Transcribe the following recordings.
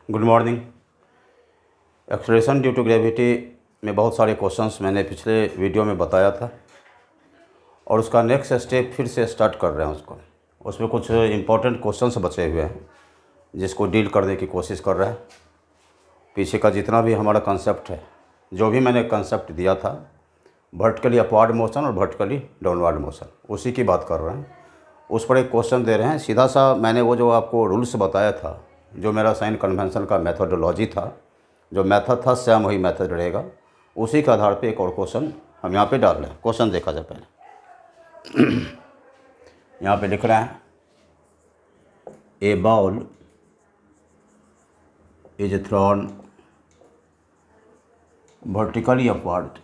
Good morning. Acceleration due to gravity में बहुत सारे क्वेश्चंस मैंने पिछले वीडियो में बताया था और उसका नेक्स्ट स्टेप फिर से स्टार्ट कर रहे हैं उसमें कुछ इम्पोर्टेंट क्वेश्चंस बचे हुए हैं जिसको डील करने की कोशिश कर रहे हैं। पीछे का जितना भी हमारा कंसेप्ट है, जो भी मैंने कंसेप्ट दिया था, वर्टिकली अपवार्ड मोशन और वर्टिकली डाउनवर्ड मोशन, उसी की बात कर रहे हैं। उस पर एक क्वेश्चन दे रहे हैं सीधा सा। मैंने वो जो आपको रूल्स बताया था, जो मेरा साइन कन्वेंशन का मेथोडोलॉजी था, जो मेथड था सेम वही मेथड रहेगा। उसी के आधार पे एक और क्वेश्चन हम यहाँ पे डाल रहे हैं। क्वेश्चन देखा जाए पहले। यहाँ पे लिख रहे हैं a ball is thrown vertically upward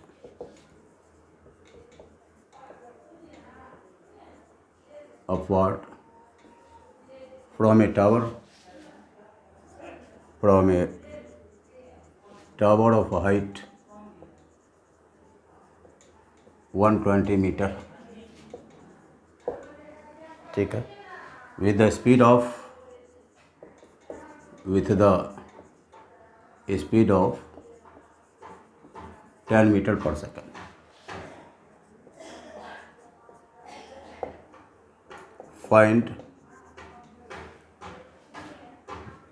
from a tower of a height 120 metre, ठीक है, with the speed of 10 metre per second. Find,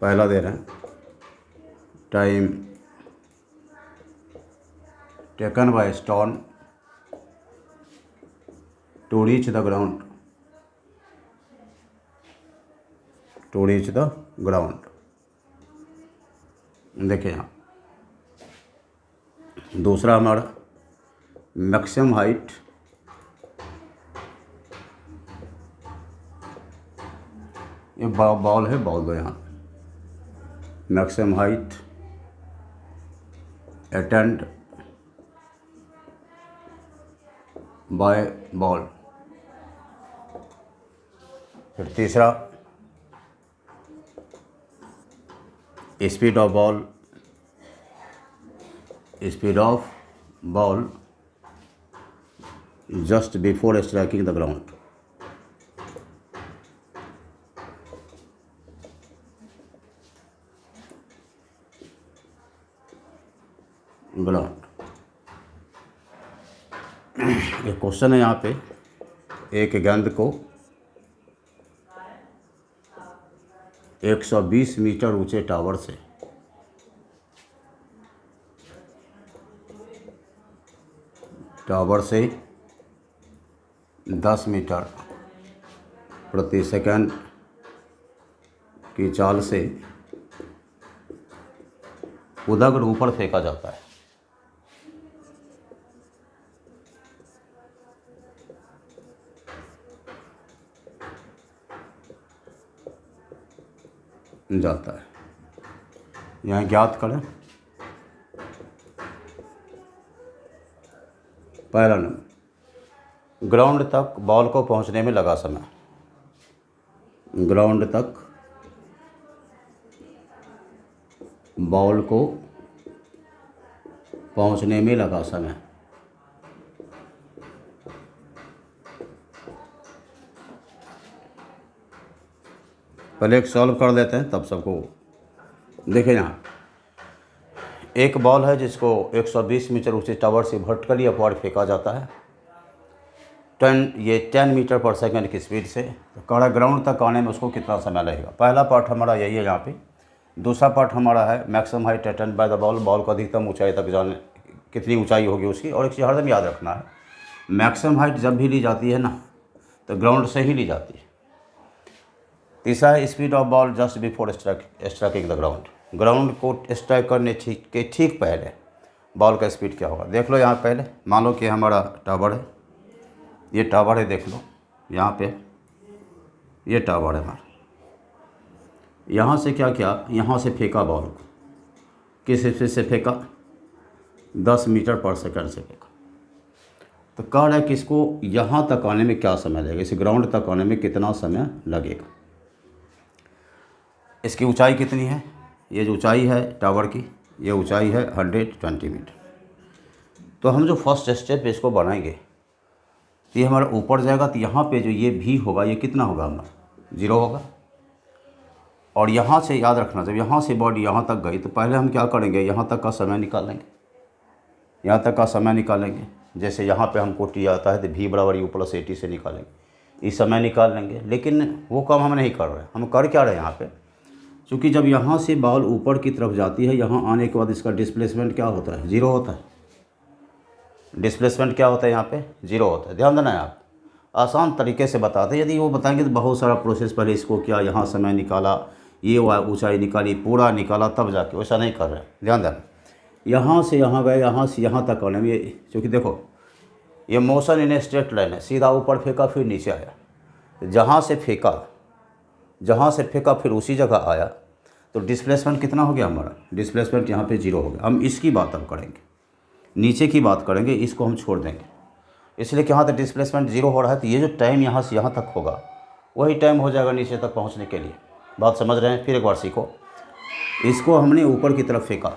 पहला दे रहे हैं time taken by stone to reach the ground. देखिए यहाँ दूसरा हमारा मैक्सिमम हाइट ये बॉल है, बॉल दो यहाँ। Maximum height attained by ball. फिर तीसरा speed of ball just before striking the ground. एक क्वेश्चन है यहाँ पे, एक गेंद को 120 मीटर ऊंचे टावर से 10 मीटर प्रति सेकंड की चाल से उधर ऊपर फेंका जाता है। यहाँ ज्ञात करें। पहला नंबर, ग्राउंड तक बॉल को पहुंचने में लगा समय। ग्राउंड तक बॉल को पहुंचने में लगा समय। पहले एक सॉल्व कर देते हैं तब सबको। देखिए यहाँ एक बॉल है जिसको 120 मीटर ऊंचे टावर से वर्टिकली अपवर्ड फेंका जाता है 10 मीटर पर सेकंड की स्पीड से। तो कड़ा ग्राउंड तक आने में उसको कितना समय लगेगा। पहला पार्ट हमारा यही है यहाँ पे। दूसरा पार्ट हमारा है maximum height attained by the ball. Ball को अधिकतम ऊंचाई तक जाने, कितनी ऊंचाई होगी उसकी। और एक चीज़ हरदम याद रखना है, मैक्सिमम हाइट जब भी ली जाती है ना तो ग्राउंड से ही ली जाती है। तीसरा है speed of ball just before striking the ground. Ground को स्ट्राइक करने के ठीक पहले बॉल का स्पीड क्या होगा। देख लो यहाँ पहले, मान लो कि हमारा टावर है, ये टावर है, देख लो यहाँ पे ये टावर है हमारा। यहाँ से क्या किया, यहाँ से फेंका बॉल को, किस स्पीड से फेंका, 10 मीटर पर सेकंड से फेंका। तो कह रहा है कि इसको यहाँ तक आने में क्या समय लगेगा, इस ग्राउंड तक आने में कितना समय लगेगा। इसकी ऊंचाई कितनी है, ये जो ऊंचाई है टावर की, ये ऊंचाई है 120 मीटर। तो हम जो फर्स्ट स्टेप इसको बनाएंगे तो ये हमारा ऊपर जाएगा, तो यहाँ पे जो ये भी होगा ये कितना होगा हमारा 0 होगा। और यहाँ से याद रखना, जब यहाँ से बॉडी यहाँ तक गई तो पहले हम क्या करेंगे, यहाँ तक का समय निकालेंगे, यहाँ तक का समय निकालेंगे। जैसे यहाँ पे हमको टी आता है तो v बराबर u प्लस AT से निकालेंगे, इस समय निकाल लेंगे। लेकिन वो काम हम नहीं कर रहे, हम कर क्या रहे हैं यहाँ पे, क्योंकि जब यहाँ से बॉल ऊपर की तरफ जाती है, यहाँ आने के बाद इसका डिस्प्लेसमेंट क्या होता है, 0 होता है। डिस्प्लेसमेंट क्या होता है यहाँ पे, 0 होता है। ध्यान देना है, आप आसान तरीके से बताते हैं। यदि वो बताएंगे तो बहुत सारा प्रोसेस, पहले इसको किया, यहाँ समय निकाला, ये ऊंचाई निकाली, पूरा निकाला, तब जाके, वैसा नहीं कर रहे हैं। ध्यान देना, यहाँ से यहाँ गए, यहाँ से यहाँ तक आने में, ये क्योंकि देखो ये मोशन इन स्ट्रेट लाइन है, सीधा ऊपर फेंका फिर नीचे आया, जहाँ से फेंका फिर उसी जगह आया, तो डिस्प्लेसमेंट कितना हो गया हमारा, डिस्प्लेसमेंट यहाँ पे 0 हो गया। हम इसकी बात अब करेंगे, नीचे की बात करेंगे, इसको हम छोड़ देंगे। इसलिए कि यहाँ तक डिस्प्लेसमेंट 0 हो रहा है, तो ये जो टाइम यहाँ से यहाँ तक होगा वही टाइम हो जाएगा नीचे तक पहुँचने के लिए। बात समझ रहे हैं, फिर एक बार सीखो। इसको हमने ऊपर की तरफ फेंका,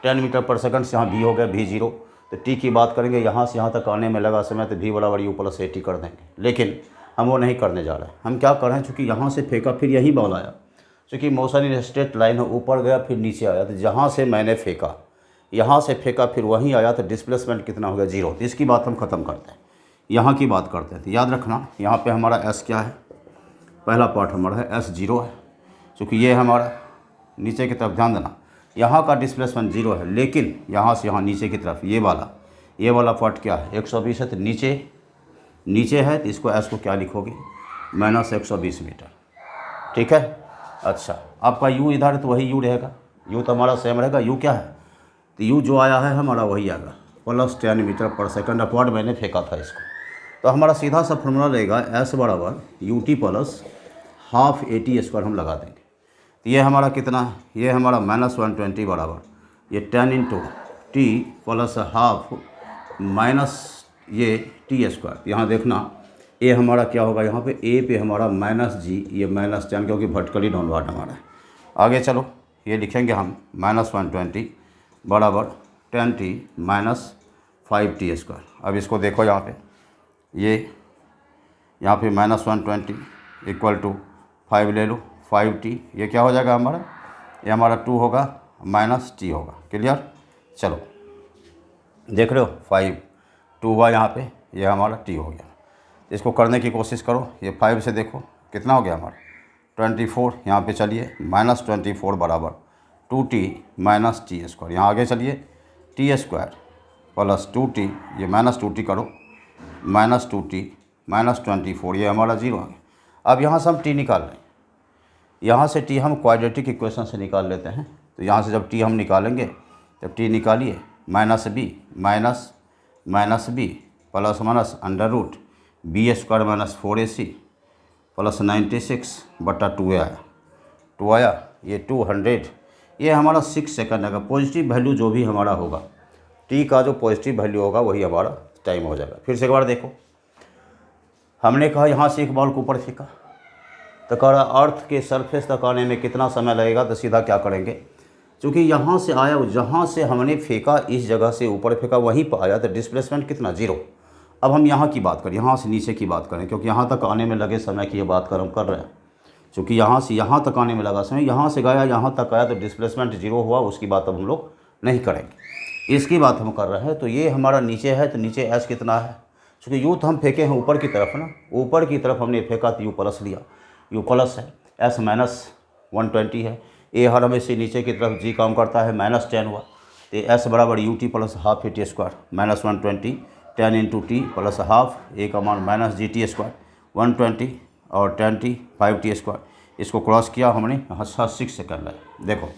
10 मीटर पर सेकंड से यहाँ v हो गया, v0। तो t की बात करेंगे, यहाँ से यहाँ तक आने में लगा समय, तो v बराबर u प्लस AT कर देंगे। लेकिन हम वो नहीं करने जा रहे हैं, हम क्या कर रहे हैं, चूँकि यहाँ से फेंका फिर यही बॉल आया, चूँकि मोशन इन स्ट्रेट लाइन है, ऊपर गया फिर नीचे आया, तो जहाँ से मैंने फेंका, यहाँ से फेंका फिर वहीं आया, तो डिस्प्लेसमेंट कितना हो गया, 0। तो इसकी बात हम ख़त्म करते हैं, यहाँ की बात करते हैं। तो याद रखना, यहाँ पे हमारा S क्या है, पहला पार्ट हमारा है S 0 है, चूँकि ये हमारा नीचे की तरफ, ध्यान देना, यहाँ का डिस्प्लेसमेंट 0 है, लेकिन यहाँ से यहाँ नीचे की तरफ ये वाला पार्ट क्या है, 120 है, तो नीचे है, तो इसको S को क्या लिखोगे, माइनस 120 मीटर। ठीक है। अच्छा, आपका U इधर है तो वही U रहेगा, U तो हमारा सेम रहेगा। U क्या है, तो U जो आया है हमारा वही आएगा, प्लस 10 मीटर पर सेकंड अपवर्ड मैंने फेंका था इसको। तो हमारा सीधा सा फॉर्मूला रहेगा S बराबर UT plus half AT square हम लगा देंगे। तो ये हमारा कितना है, ये हमारा -120 बराबर ये 10 into T plus half minus ये टी स्क्वायर। यहाँ देखना ए हमारा क्या होगा, यहाँ पे ए पे हमारा -G, ये -10 क्योंकि वर्टिकली डाउनवर्ड हमारा है। आगे चलो, ये लिखेंगे हम -120 बराबर 10t माइनस 5t स्क्वायर। अब इसको देखो, यहाँ पे यहाँ पे -120 इक्वल टू 5 ले लो, 5t, ये क्या हो जाएगा हमारा, ये हमारा 2 होगा -t होगा। क्लियर। चलो देख रहे हो, 5 2 हुआ यहाँ पे, ये हमारा t हो गया। इसको करने की कोशिश करो, ये 5 से देखो कितना हो गया हमारा 24। यहाँ पे चलिए -24 बराबर 2t माइनस टी स्क्वायर। यहाँ आगे चलिए टी स्क्वायर प्लस 2t, ये -2t करो, -2t माइनस 24, ये हमारा 0 आ गया। अब यहाँ से हम t निकाल लें, यहाँ से t हम क्वाड्रेटिक इक्वेशन से निकाल लेते हैं। तो यहाँ से जब t हम निकालेंगे, जब t निकालिए, -b minus b plus minus under root b square minus 4ac plus 96 बटा 2 आया, 2 आया, ये 200, ये हमारा 6 सेकंड आएगा। पॉजिटिव वैल्यू जो भी हमारा होगा, t का जो पॉजिटिव वैल्यू होगा वही हमारा टाइम हो जाएगा। फिर से एक बार देखो, हमने कहा यहाँ से एक बॉल को ऊपर फेंका, तो कह रहा अर्थ के सरफेस तक आने में कितना समय लगेगा। तो सीधा क्या करेंगे, क्योंकि यहाँ से आया, जहाँ से हमने फेंका, इस जगह से ऊपर फेंका वहीं पर आया, तो डिस्प्लेसमेंट कितना, 0। अब हम यहाँ की बात करें, यहाँ से नीचे की बात करें, क्योंकि यहाँ तक आने में लगे समय की ये बात हम कर रहे हैं। क्योंकि यहाँ से यहाँ तक आने में लगा समय, यहाँ से गया यहाँ तक आया, तो डिस्प्लेसमेंट 0 हुआ, उसकी बात अब हम लोग नहीं करेंगे, इसकी बात हम कर रहे हैं। तो ये हमारा नीचे है, तो नीचे S कितना है, क्योंकि U तो हम फेंके हैं ऊपर की तरफ ना, ऊपर की तरफ हमने फेंका तो U प्लस लिया, U प्लस है, S -120 है, ए हर हमेशा नीचे की तरफ G काम करता है, -10 हुआ, तो S बराबर UT plus half AT square, -120 10 into T plus half, A का मान -GT स्क्वायर 120 और 10t 5t स्क्वायर। इसको क्रॉस किया हमने, यहाँ 6 सेकंड है। देखो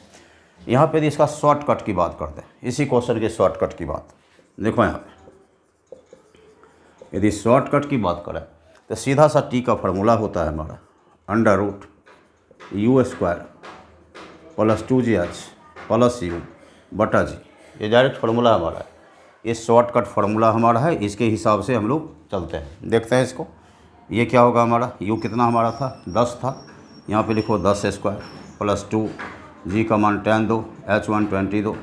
यहाँ पे इसका शॉर्टकट की बात करते हैं, इसी क्वेश्चन के शॉर्टकट की बात देखो। यहाँ पे यदि शॉर्टकट की बात करें तो सीधा सा t का फार्मूला होता है हमारा under root U square plus 2GH plus U बटा G, ये डायरेक्ट फार्मूला हमारा है, ये शॉर्टकट फार्मूला हमारा है। इसके हिसाब से हम लोग चलते हैं, देखते हैं इसको। ये क्या होगा हमारा, U कितना हमारा था, 10 था, यहाँ पे लिखो 10 स्क्वायर प्लस 2, G का मान 10 दो, H120 दो,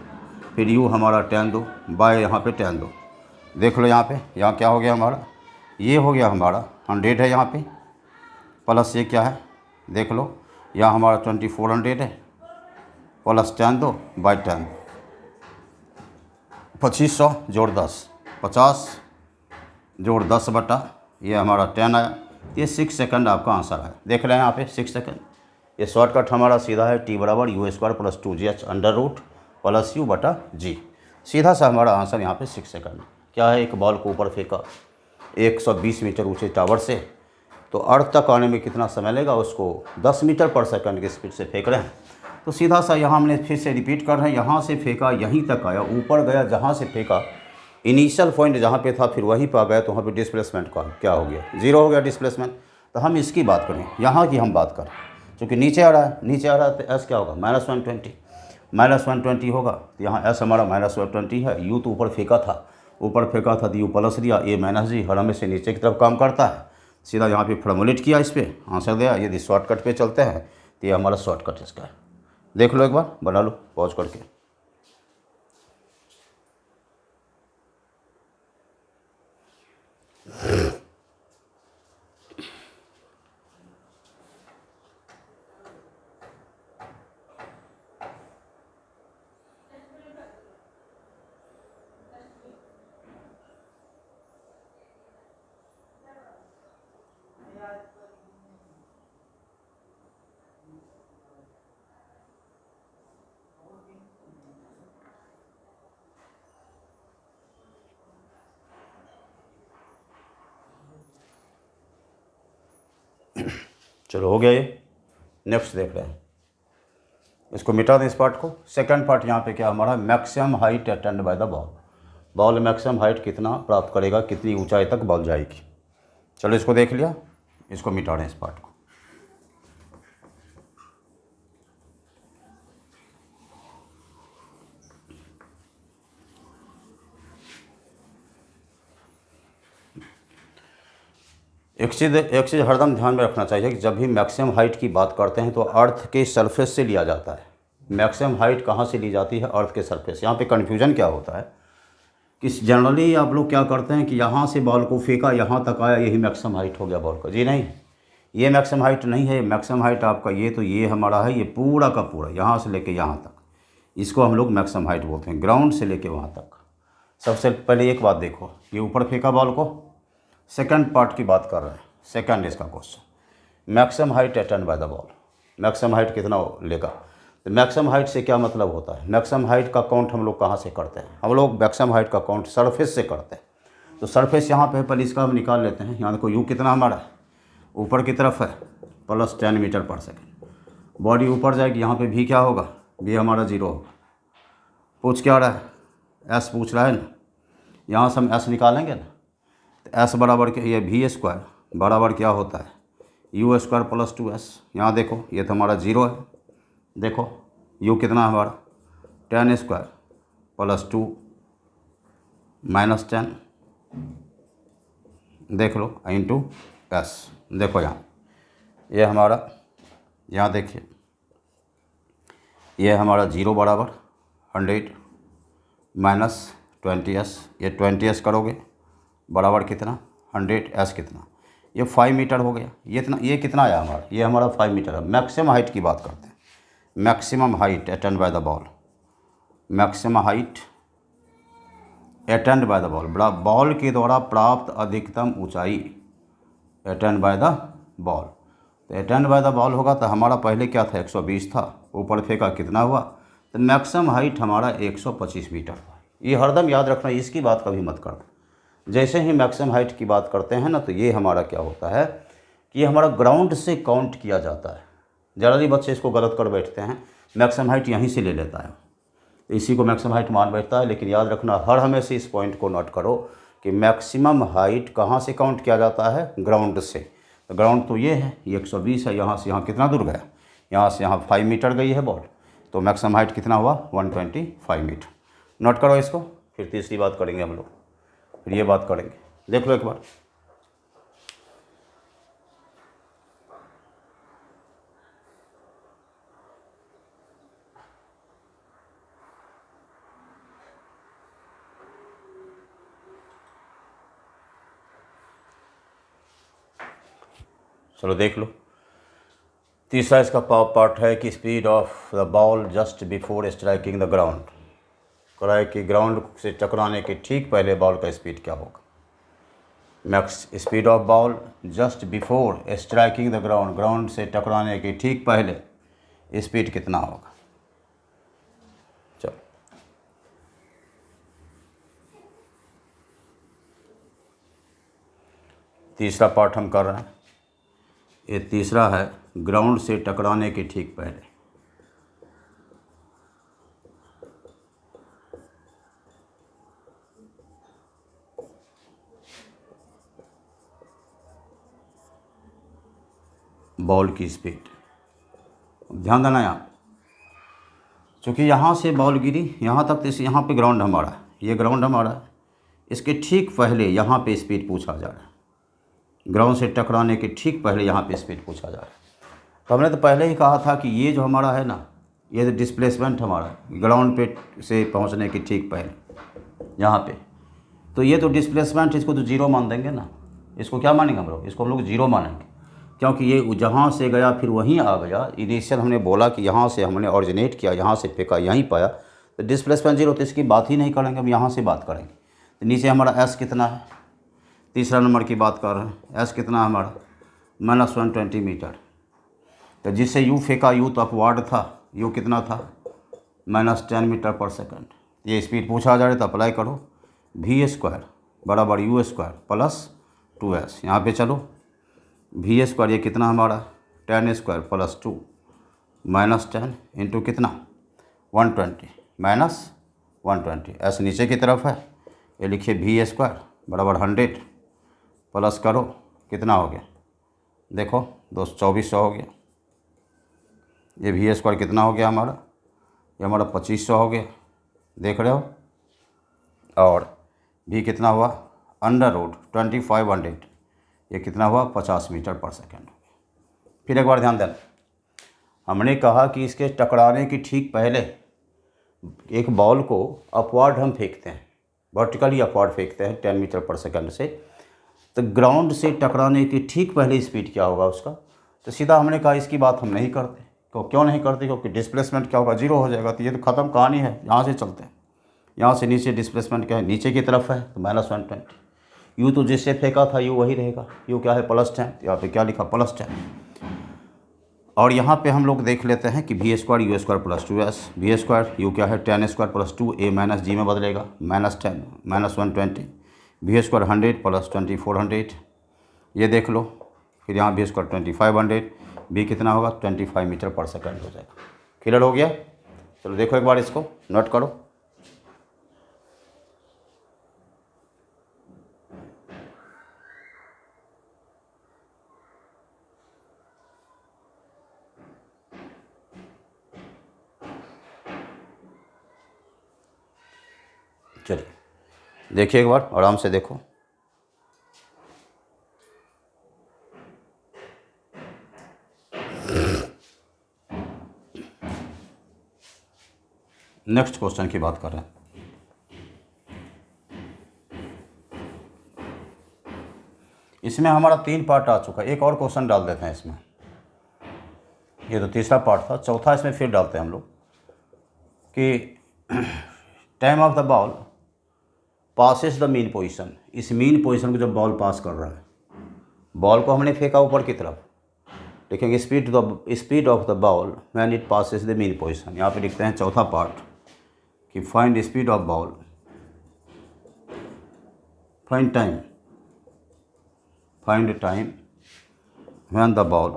फिर U हमारा 10 दो, बाय यहाँ पे 10 दो। देख लो यहाँ पे, यहाँ क्या हो गया हमारा, ये हो गया हमारा 100 है यहाँ पे, प्लस ये क्या है देख लो यहाँ हमारा 2400 है, प्लस 10 दो बाई 10, 2500 जोड़ 10, 50 जोड़ 10 बटा ये हमारा 10 आया। ये 6 सेकंड आपका आंसर है। देख रहे हैं यहाँ पे 6 सेकंड। ये शॉर्टकट हमारा सीधा है, टी बराबर U square plus 2gh under root plus U बटा जी। सीधा सा हमारा आंसर यहाँ पे 6 सेकंड। क्या है, एक बॉल को ऊपर फेंका 120 मीटर ऊँचे टावर से, तो अर्थ तक आने में कितना समय लगेगा, उसको 10 मीटर पर सेकंड की स्पीड से फेंक रहे हैं। तो सीधा सा यहाँ हमने फिर से रिपीट कर रहे हैं, यहाँ से फेंका यहीं तक आया, ऊपर गया, जहाँ से फेंका इनिशियल पॉइंट जहाँ पे था फिर वहीं पर आ गया, तो वहाँ पे डिस्प्लेसमेंट का क्या हो गया, 0 हो गया डिस्प्लेसमेंट। तो हम इसकी बात करें, यहाँ की हम बात करें, क्योंकि नीचे आ रहा है, नीचे आ रहा है तो एस क्या होगा, -120 होगा। तो यहाँ एस हमारा -120 है। यू तो ऊपर फेंका था, तो यू प्लस दिया, ए माइनस जी, हर हमेशा नीचे की तरफ काम करता है। सीधा यहाँ पे फॉर्मुलेट किया, इस पर आंसर दिया। यदि शॉर्टकट पे चलते हैं तो ये हमारा शॉर्टकट इसका है। देख लो एक बार, बना लो पॉज करके। चलो हो गया ये। नेक्स्ट देख रहे हैं, इसको मिटा दें इस पार्ट को। सेकंड पार्ट यहाँ पे क्या हमारा, maximum height attained by the ball. Ball maximum height कितना प्राप्त करेगा, कितनी ऊंचाई तक बॉल जाएगी। चलो इसको देख लिया, इसको मिटा दें इस पार्ट को। एक चीज़ हरदम ध्यान में रखना चाहिए कि जब भी मैक्सिमम हाइट की बात करते हैं तो अर्थ के सरफेस से लिया जाता है। मैक्सिमम हाइट कहाँ से ली जाती है, अर्थ के सरफेस। यहाँ पे कन्फ्यूजन क्या होता है कि जनरली आप लोग क्या करते हैं कि यहाँ से बॉल को फेंका, यहाँ तक आया, यही मैक्सिमम हाइट हो गया बॉल का। जी नहीं, ये मैक्सिमम हाइट नहीं है। मैक्सिमम हाइट आपका ये, तो ये हमारा है, ये पूरा का पूरा यहाँ से लेके यहाँ तक, इसको हम लोग मैक्सिमम हाइट बोलते हैं, ग्राउंड से लेके वहाँ तक। सबसे पहले एक बात देखो, ये ऊपर फेंका बॉल को, सेकंड पार्ट की बात कर रहे हैं, सेकंड इसका question, maximum height attained by the ball. Maximum height कितना लेगा, तो मैक्सिमम हाइट से क्या मतलब होता है, मैक्सिमम हाइट का काउंट हम लोग कहाँ से करते हैं, हम लोग मैक्सिमम हाइट का काउंट सरफेस से करते हैं। तो सरफेस यहाँ पे पहले इसका हम निकाल लेते हैं। यहाँ देखो यू कितना हमारा ऊपर की तरफ है, plus 10 metre per second. Body ऊपर जाएगी, यहाँ पे भी क्या होगा, भी हमारा 0 होगा। पूछ क्या रहा है, एस पूछ रहा है ना, यहाँ से हम एस निकालेंगे ना, तो एस बराबर के ये भी स्क्वायर बराबर क्या होता है, यू स्क्वायर प्लस 2s। यहाँ देखो ये तो हमारा 0 है, देखो यू कितना हमारा 10 स्क्वायर प्लस 2 माइनस 10, देख लो इंटू एस। देखो यहाँ ये हमारा, यहाँ देखिए ये हमारा 0 बराबर 100 माइनस 20s, ये 20s करोगे बराबर कितना 100s कितना, ये 5 मीटर हो गया। ये इतना, ये कितना आया हमारा, ये हमारा 5 मीटर है। मैक्सिमम हाइट की बात करते हैं, maximum height attained by the ball, maximum height attained by the ball, ball के द्वारा प्राप्त अधिकतम ऊंचाई अटेंड बाय द बॉल। तो अटेंड बाय द बॉल होगा तो हमारा पहले क्या था 120 था, ऊपर फेंका कितना हुआ, तो मैक्सिमम हाइट हमारा 125 मीटर हुआ। ये हरदम याद रखना, इसकी बात कभी मत करना। जैसे ही मैक्सिमम हाइट की बात करते हैं ना, तो ये हमारा क्या होता है कि ये हमारा ग्राउंड से काउंट किया जाता है। ज़्यादातर बच्चे इसको गलत कर बैठते हैं, मैक्सिमम हाइट यहीं से ले लेता है, इसी को मैक्सिमम हाइट मान बैठता है। लेकिन याद रखना, हर हमेशा इस पॉइंट को नोट करो कि मैक्सिमम हाइट कहाँ से काउंट किया जाता है, ग्राउंड से। तो ग्राउंड तो ये है, ये 120 है, यहाँ से यहाँ कितना दूर गया, यहाँ से यहाँ 5 मीटर गई है बॉल, तो मैक्सिमम हाइट कितना हुआ 125 मीटर। नोट करो इसको, फिर तीसरी बात करेंगे हम लोग, फिर ये बात करेंगे। देख लो एक बार, चलो देख लो। तीसरा इसका पार्ट है कि speed of the ball just before striking the ground. कह है कि ग्राउंड से टकराने के ठीक पहले बॉल का स्पीड क्या होगा। Max speed of ball just before striking the ground, ground से टकराने के ठीक पहले स्पीड कितना होगा। चलो तीसरा पार्ट हम कर रहे हैं। ये तीसरा है ग्राउंड से टकराने के ठीक पहले। बॉल की स्पीड, ध्यान देना यहाँ, चूँकि यहाँ से बॉल गिरी यहाँ तक, तो यहाँ पे ग्राउंड हमारा है, ये ग्राउंड हमारा है, इसके ठीक पहले यहाँ पे स्पीड पूछा जा रहा है। ग्राउंड से टकराने के ठीक पहले यहाँ पे स्पीड पूछा जा रहा है। तो हमने तो पहले ही कहा था कि ये जो हमारा है ना, ये तो डिस्प्लेसमेंट हमारा है ग्राउंड पे से पहुँचने के ठीक पहले यहाँ पे, तो ये तो डिस्प्लेसमेंट, इसको तो जीरो मान देंगे ना। इसको क्या मानेंगे हम लोग, इसको हम लोग जीरो मानेंगे, क्योंकि ये जहाँ से गया फिर वहीं आ गया। इनिशियल हमने बोला कि यहाँ से हमने ऑरिजिनेट किया, यहाँ से फेंका, यहीं पाया, तो डिस्प्लेसमेंट जीरो, तो इसकी बात ही नहीं करेंगे, हम यहाँ से बात करेंगे। तो नीचे हमारा एस कितना है, तीसरा नंबर की बात कर रहे हैं, एस कितना है हमारा -120 मीटर। तो जिससे यू फेंका, यू तो अपवार्ड था, यू कितना था -10 मीटर पर सेकंड। ये स्पीड पूछा जा रहा है, तो अप्लाई करो, v² बराबर u² प्लस 2s। यहाँ पे चलो v² ये कितना हमारा 10² प्लस 2 -10 इंटू कितना 120 -120। ऐसे नीचे की तरफ है, ये लिखिए v² बराबर 100 प्लस करो, कितना हो गया देखो 2400 हो गया। ये v² कितना हो गया हमारा, ये हमारा 2500 हो गया, देख रहे हो। और v कितना हुआ √2500, ये कितना हुआ 50 मीटर पर सेकंड। फिर एक बार ध्यान देना, हमने कहा कि इसके टकराने की ठीक पहले एक बॉल को अपवार्ड हम फेंकते हैं, वर्टिकली अपवार्ड फेंकते हैं 10 मीटर पर सेकंड से। तो ग्राउंड से टकराने की ठीक पहले स्पीड क्या होगा उसका, तो सीधा हमने कहा इसकी बात हम नहीं करते। क्यों नहीं करते, क्योंकि डिस्प्लेसमेंट क्या होगा, जीरो हो जाएगा। तो ये तो ख़त्म कहानी है। यहाँ से चलते हैं, यहाँ से नीचे डिस्प्लेसमेंट क्या है, नीचे की तरफ है, तो -120। यू तो जिससे फेंका था यू वही रहेगा, यू क्या है +10, यहाँ पे क्या लिखा +10। और यहाँ पे हम लोग देख लेते हैं कि v² u² plus 2s, v² u क्या है 10² प्लस 2, a माइनस g में बदलेगा, -10 -120, v² 100 प्लस 2400, ये देख लो। फिर यहाँ v² 2500, b कितना होगा 25 मीटर पर सेकंड हो जाएगा। क्लियर हो गया। चलो देखो एक बार इसको नोट करो। चलिए देखिए एक बार आराम से देखो। नेक्स्ट क्वेश्चन की बात कर रहे हैं। इसमें हमारा 3 पार्ट आ चुका है, एक और क्वेश्चन डाल देते हैं इसमें। ये तो तीसरा पार्ट था, चौथा इसमें फिर डालते हैं हम लोग कि time of the ball passes the mean position. इस मीन पोजीशन को जब बॉल पास कर रहा है, बॉल को हमने फेंका ऊपर की तरफ, लिखेंगे speed of the ball when it passes the mean position. यहाँ पे लिखते हैं चौथा पार्ट कि find speed of ball, find time when the ball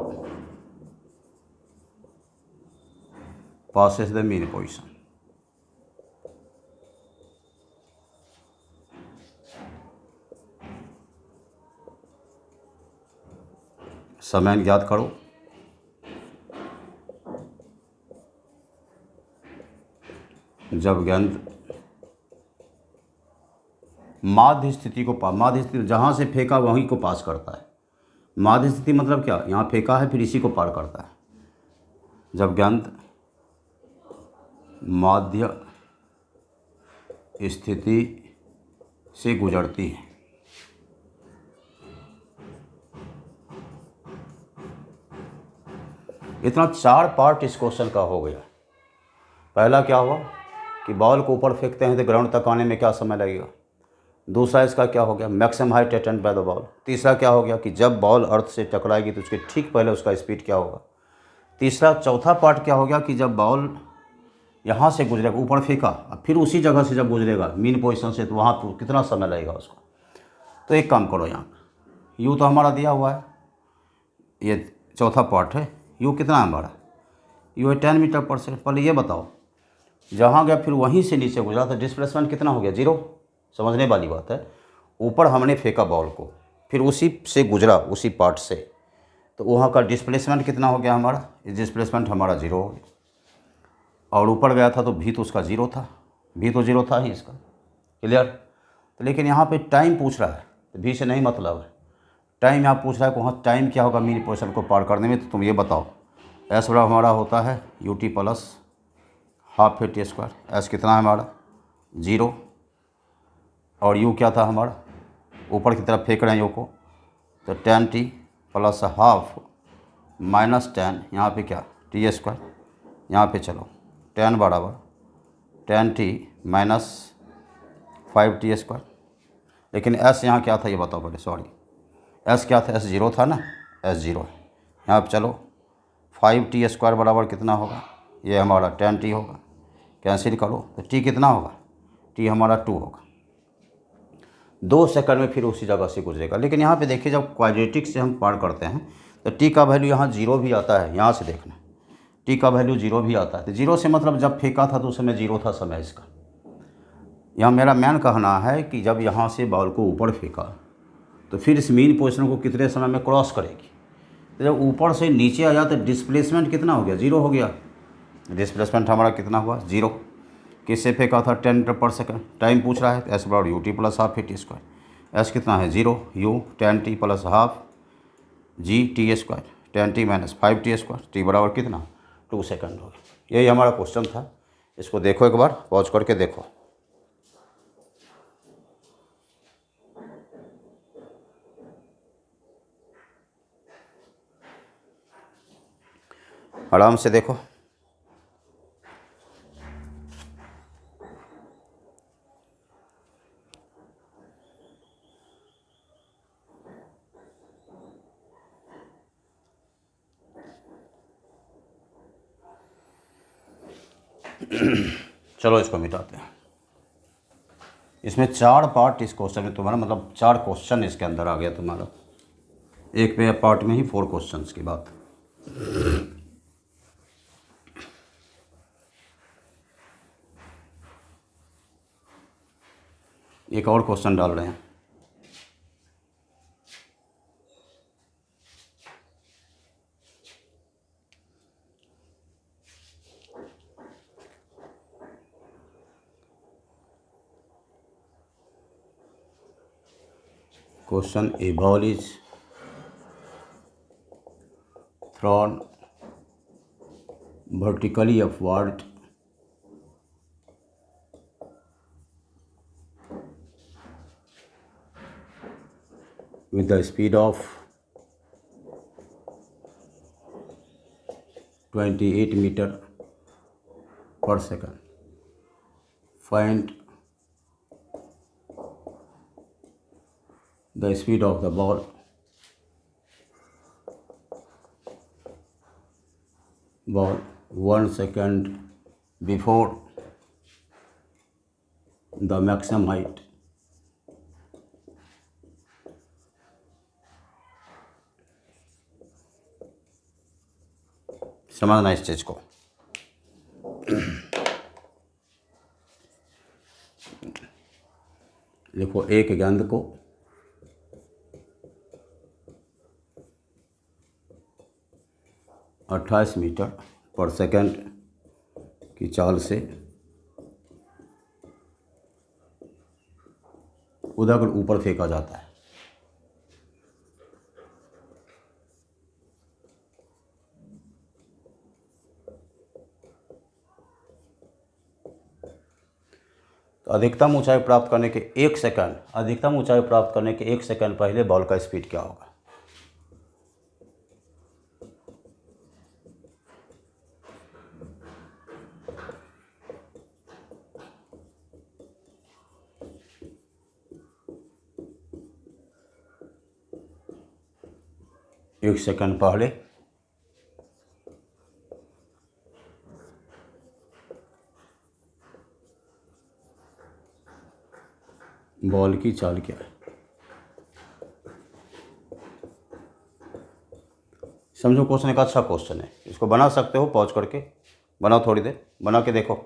passes the mean position। समय ज्ञात करो। जब गेंद माध्य स्थिति जहाँ से फेंका वहीं को पास करता है। माध्य स्थिति मतलब क्या, यहाँ फेंका है फिर इसी को पार करता है। जब गेंद माध्य स्थिति से गुजरती है, इतना 4 पार्ट इस क्वेश्चन का हो गया। पहला क्या हुआ कि बॉल को ऊपर फेंकते हैं तो ग्राउंड तक आने में क्या समय लगेगा। दूसरा इसका क्या हो गया, maximum height attend by the ball. तीसरा क्या हो गया कि जब बॉल अर्थ से टकराएगी तो उसके ठीक पहले उसका स्पीड क्या होगा। चौथा पार्ट क्या हो गया कि जब बॉल यहाँ से गुजरेगा, ऊपर फेंका, और फिर उसी जगह से जब गुजरेगा मीन पोजीशन से, तो वहाँ पर कितना समय लगेगा उसको। तो एक काम करो, यहाँ यू तो हमारा दिया हुआ है, ये चौथा पार्ट है। यू कितना है हमारा, यू है 10 मीटर पर सेकंड। पहले ये बताओ, जहाँ गया फिर वहीं से नीचे गुजरा तो डिस्प्लेसमेंट कितना हो गया, 0। समझने वाली बात है। ऊपर हमने फेंका बॉल को, फिर उसी से गुजरा, उसी पार्ट से, तो वहाँ का डिस्प्लेसमेंट कितना हो गया हमारा, डिस्प्लेसमेंट हमारा 0 हो गया। और ऊपर गया था तो भी तो उसका 0 था, भी तो 0 था ही इसका। क्लियर। तो लेकिन यहाँ पे टाइम पूछ रहा है, तो भी से नहीं मतलब है। टाइम यहाँ पूछ रहा है कि वहाँ टाइम क्या होगा मीन पोजीशन को पार करने में। तो तुम ये बताओ, एस बड़ा हमारा होता है U T plus half A T square. S कितना है हमारा, 0। और यू क्या था हमारा, ऊपर की तरफ फेंक रहे हैं यू को, तो 10t प्लस हाफ माइनस 10, यहाँ पे क्या टी स्क्वायर। यहाँ पे चलो 10 बराबर 10t माइनस 5t स्क्वायर। लेकिन एस यहाँ क्या था ये बताओ पहले, सॉरी एस क्या था, एस 0 था ना, एस 0 है। यहाँ पे चलो 5t स्क्वायर बराबर कितना होगा, ये हमारा 10t होगा। कैंसिल करो तो t कितना होगा, t हमारा 2 होगा। 2 सेकंड में फिर उसी जगह से गुजरेगा। लेकिन यहाँ पे देखिए, जब क्वाड्रेटिक से हम पार करते हैं तो t का वैल्यू यहाँ 0 भी आता है। यहाँ से देखना, t का वैल्यू 0 भी आता है। तो 0 से मतलब जब फेंका था तो उस समय 0 था समय इसका। यहाँ मेरा मैन कहना है कि जब यहाँ से बॉल को ऊपर फेंका तो फिर इस मीन पोजीशन को कितने समय में क्रॉस करेगी। तो जब ऊपर से नीचे आ जाए तो डिस्प्लेसमेंट कितना हो गया, 0 हो गया। डिस्प्लेसमेंट हमारा कितना हुआ, 0। किससे फेंका था, 10 मीटर पर सेकंड। टाइम पूछ रहा है, एस बराबर U T plus half A T square. S कितना है, 0। You 10t plus half G T square, 10t minus 5t square. T बराबर कितना, 2 सेकंड हो गया। यही हमारा क्वेश्चन था। इसको देखो एक बार, पॉज करके देखो। आराम से देखो। चलो इसको मिटाते हैं। इसमें 4 पार्ट इस क्वेश्चन में तुम्हारा, मतलब 4 क्वेश्चन इसके अंदर आ गया तुम्हारा। एक पे पार्ट में ही 4 क्वेश्चंस की बात। एक और क्वेश्चन डाल रहे हैं। Question: A ball is thrown vertically upward with the speed of 28 meter per second. Find the speed of the ball ball 1 second before the maximum height. समझना इस चीज को। देखो, एक गेंद को 28 मीटर पर सेकंड की चाल से उधर ऊपर फेंका जाता है। तो अधिकतम ऊंचाई प्राप्त करने के 1 सेकंड, अधिकतम ऊंचाई प्राप्त करने के 1 सेकंड पहले बॉल का स्पीड क्या होगा। 1 सेकंड पहले बॉल की चाल क्या है। समझो क्वेश्चन एक अच्छा क्वेश्चन है, इसको बना सकते हो, पॉज करके बनाओ, थोड़ी देर बना के देखो।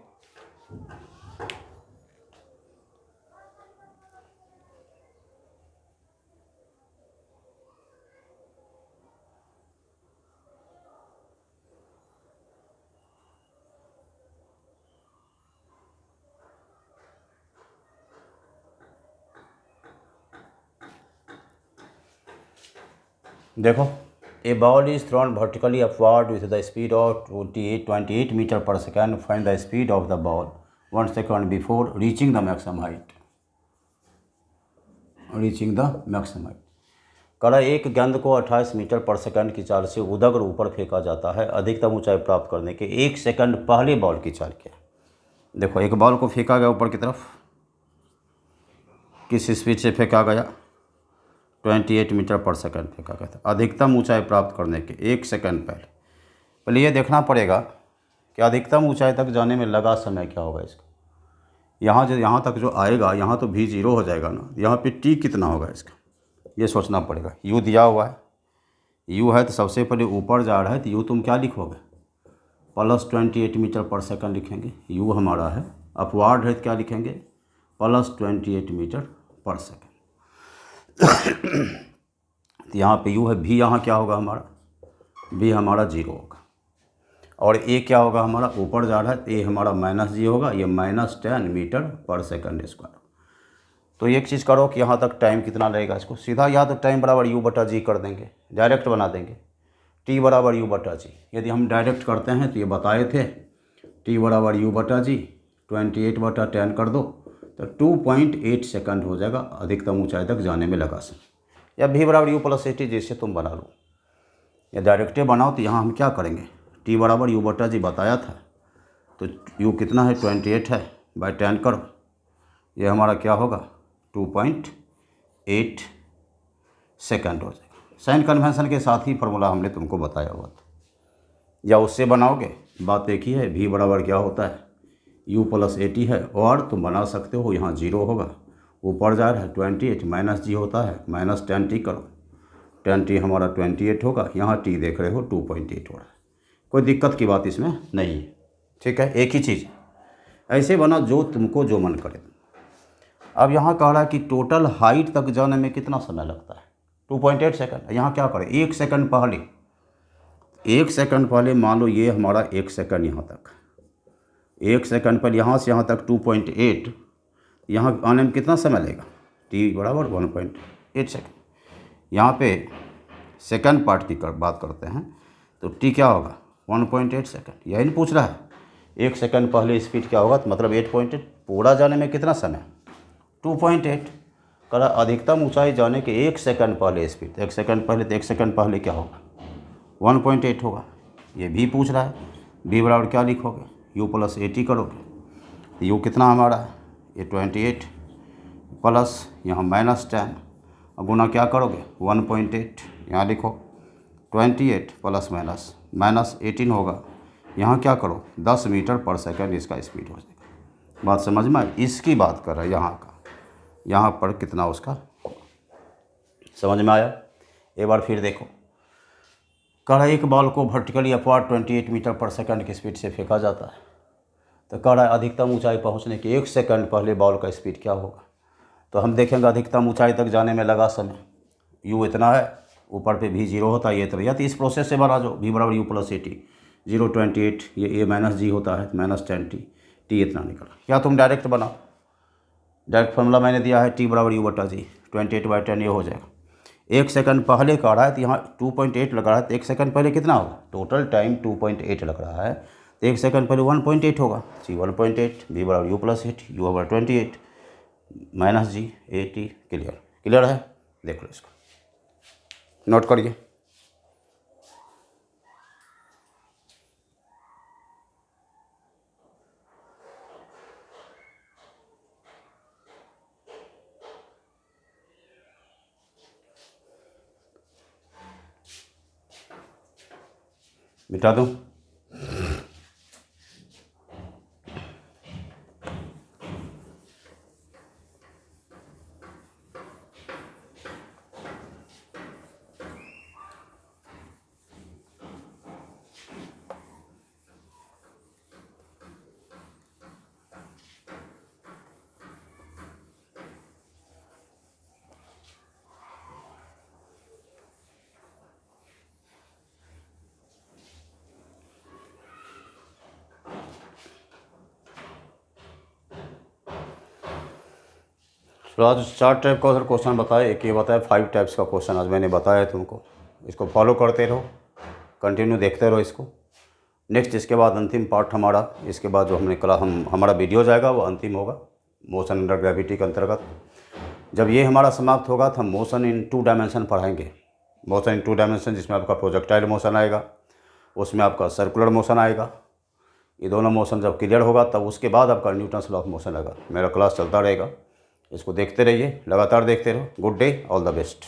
देखो, a ball is thrown vertically upward with the speed of 28 metre per second. Find the speed of the ball 1 second before reaching the maximum height. Reaching the maximum height. कड़ा एक गेंद को 28 मीटर पर सेकंड की चाल से उधर ऊपर फेंका जाता है। अधिकतम ऊंचाई प्राप्त करने के 1 सेकंड पहले बॉल की चाल क्या है। देखो, एक बॉल को फेंका गया ऊपर की तरफ, किस स्पीड से फेंका गया, 28 मीटर पर सेकंड फेंका गया था। अधिकतम ऊंचाई प्राप्त करने के 1 सेकंड पहले ये देखना पड़ेगा कि अधिकतम ऊंचाई तक जाने में लगा समय क्या होगा इसका। यहाँ तक जो आएगा, यहाँ तो भी जीरो हो जाएगा ना, यहाँ पे टी कितना होगा इसका, ये सोचना पड़ेगा। यू दिया हुआ है, यू है तो सबसे पहले ऊपर जा रहा है, तो यू तुम क्या लिखोगे, +28 मीटर पर सेकंड लिखेंगे। यू हमारा है, अपवार्ड है तो क्या लिखेंगे, +28 मीटर पर सेकंड। तो यहाँ पे यू है, भी यहाँ क्या होगा हमारा, भी हमारा 0 होगा, और ए क्या होगा हमारा, ऊपर जा रहा है तो ए हमारा -g होगा, ये -10 मीटर पर सेकंड स्क्वायर। तो एक चीज़ करो कि यहाँ तक टाइम कितना लगेगा, इसको सीधा या तो टाइम बराबर u/g कर देंगे, डायरेक्ट बना देंगे, t बराबर u/g। यदि हम डायरेक्ट करते हैं तो ये बताए थे, t बराबर u/g 28/10 कर दो तो 2.8 सेकंड हो जाएगा अधिकतम ऊंचाई तक जाने में लगा समय। या v बराबर u+at जैसे तुम बना लो, या डायरेक्टे बनाओ तो यहाँ हम क्या करेंगे, t बराबर u/g बताया था, तो u कितना है 28 है, बाय 10 करो, ये हमारा क्या होगा 2.8 सेकंड हो जाएगा। साइन कन्वेंशन के साथ ही फार्मूला हमने तुमको बताया हुआ था, या उससे बनाओगे बात एक ही है। v बराबर क्या होता है, u+at है, और तुम बना सकते हो यहाँ 0 होगा, ऊपर जा रहा है 28, -g होता है, -10t करो, 10t हमारा 28 होगा, यहाँ t देख रहे हो 2.8 हो रहा है। कोई दिक्कत की बात इसमें नहीं है, ठीक है, एक ही चीज़ ऐसे बना जो तुमको जो मन करे। अब यहाँ कह रहा है कि टोटल हाइट तक जाने में कितना समय लगता है, 2.8 सेकंड। यहाँ क्या करें, 1 सेकंड पहले, 1 सेकंड पहले मान लो ये हमारा 1 सेकंड, यहाँ तक 1 सेकंड पहले, यहाँ से यहाँ तक 2.8, यहाँ आने में कितना समय लगेगा, t बराबर 1.8 सेकंड। यहाँ पे सेकंड पार्ट की बात करते हैं तो t क्या होगा 1.8 सेकंड। यही नहीं पूछ रहा है 1 सेकंड पहले स्पीड क्या होगा, तो मतलब 8.8, पूरा जाने में कितना समय 2.8। करा अधिकतम ऊंचाई जाने के 1 सेकंड पहले स्पीड, 1 सेकंड पहले, तो 1 सेकंड पहले क्या होगा 1.8 होगा। ये भी पूछ रहा है, b बराबर क्या लिखोगे, u+at करोगे, तो u कितना हमारा है, ये 28 प्लस यहाँ -10, और गुना क्या करोगे 1.8, यहाँ लिखो 28 प्लस -18 होगा, यहाँ क्या करो 10 मीटर पर सेकंड इसका स्पीड हो जाएगा। बात समझ में आई, इसकी बात कर रहा है यहाँ का, यहाँ पर कितना उसका समझ में आया। एक बार फिर देखो, कह रहा है एक बॉल को वर्टिकली अपवर्ड 28 मीटर पर सेकंड की स्पीड से फेंका जाता है। तो कह रहा है अधिकतम ऊंचाई पहुंचने के 1 सेकंड पहले बॉल का स्पीड क्या होगा। तो हम देखेंगे अधिकतम ऊंचाई तक जाने में लगा समय, u इतना है, ऊपर पे भी 0 होता है, ये तो या तो इस प्रोसेस से बना जो v बराबर u+at 0.28, ये -g होता है -10t, t इतना निकला। या तुम डायरेक्ट बनाओ, डायरेक्ट फार्मूला मैंने दिया है, t बराबर u/g 28/10, ये हो जाएगा। 1 सेकंड पहले का रहा है तो यहाँ 2.8 लग रहा है, तो 1 सेकंड पहले कितना होगा, टोटल टाइम 2.8 लग रहा है, तो 1 सेकंड पहले 1.8 होगा, जी 1.8, v बराबर u+8, u बराबर 28 -g 80। क्लियर है, देख लो इसको, नोट करिए। मिटा दूँ। तो आज 4 टाइप का उधर क्वेश्चन बताया, एक ये बताया 5 टाइप्स का क्वेश्चन आज मैंने बताया तुमको। इसको फॉलो करते रहो, कंटिन्यू देखते रहो इसको। नेक्स्ट इसके बाद अंतिम पार्ट हमारा, इसके बाद जो हमने कल हमारा वीडियो जाएगा वो अंतिम होगा मोशन अंडर ग्रेविटी के अंतर्गत। जब ये हमारा समाप्त होगा तो हम मोशन इन 2 डायमेंशन पढ़ाएंगे। मोशन इन 2 डायमेंशन जिसमें आपका प्रोजेक्टाइल मोशन आएगा, उसमें आपका सर्कुलर मोशन आएगा। ये दोनों मोशन जब क्लियर होगा तब उसके बाद आपका न्यूटन्स लॉ ऑफ मोशन आएगा। मेरा क्लास चलता रहेगा, इसको देखते रहिए, लगातार देखते रहो। Good day, all the best.